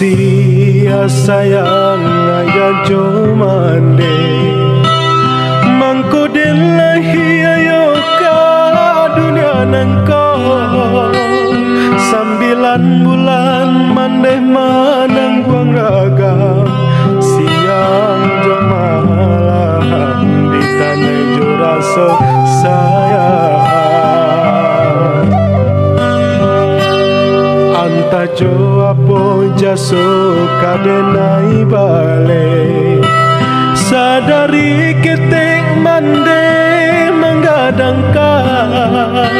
Dikasih sayang ayah jomande mangkoden lahi ayo ka dunia nangko 9 bulan mandeh manang guang raga siang jam malam di tanah jo rasa sayang anta jo apo jaso kadenai bale sadari ketek mande menggadangkan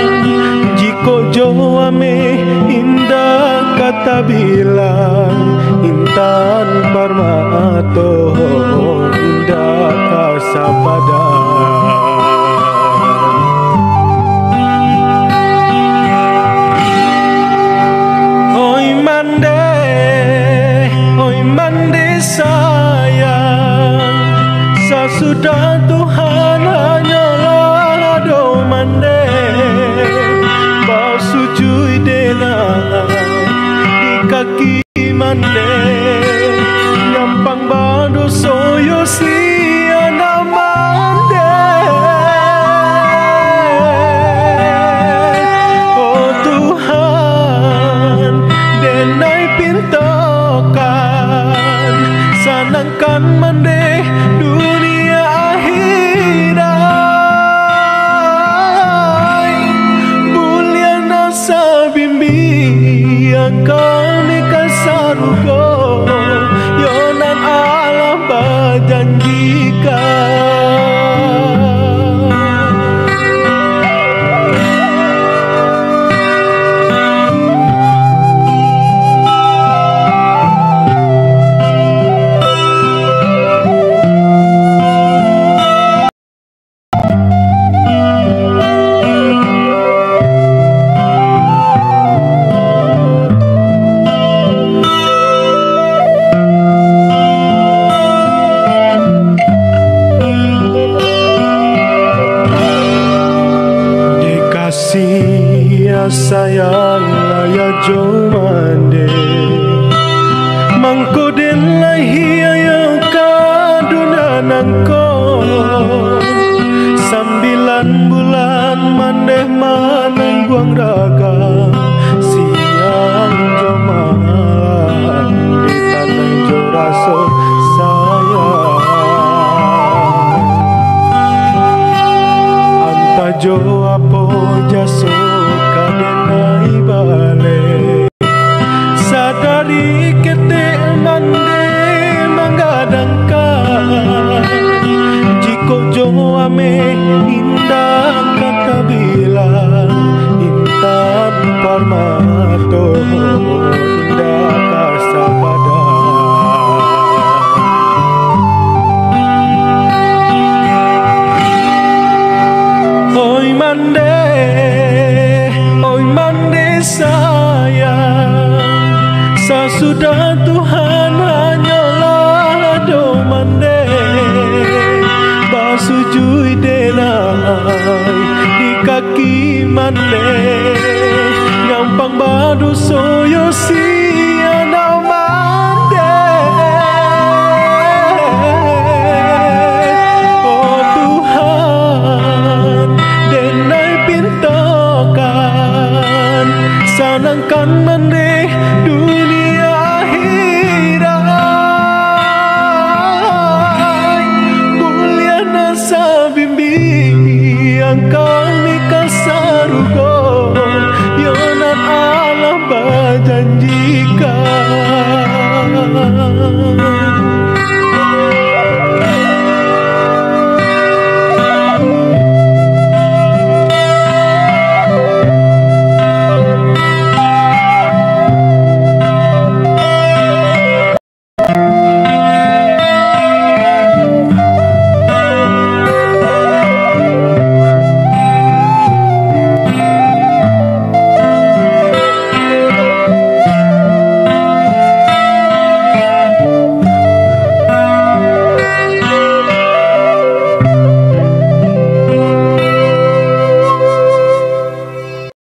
jiko jo ame indah kata bilang intan parmato indah kasabadan oi mande sayang sesudah Tuhan hanyalah do mande bau sujui denang di kaki mande nyampang bado soyo siana mande oh Tuhan denai pintokan sanangkan mande dunia akhirat buliana sabimbi kami kasarugo yonan alam berjanjikan sayang ayah jomande mangkoden lahi ayo ka dunia nangko 9 bulan mandeh manang guang raga siang jo malam di tanah jo raso sayang anta jo apo jaso kadenai bale sadari ketek mande menggadangkan jiko jo ame indah kata bilang intan parmato indah kasabadan oi mande sayang sesudah Tuhan hanyalah do mande basujui denai di kaki mande nyampang badu soyo siana mande oh Tuhan denai pintokan sanangkan mande dunia akhirat buliana sabimbi yang kami kasarugo yonan alam berjanjikan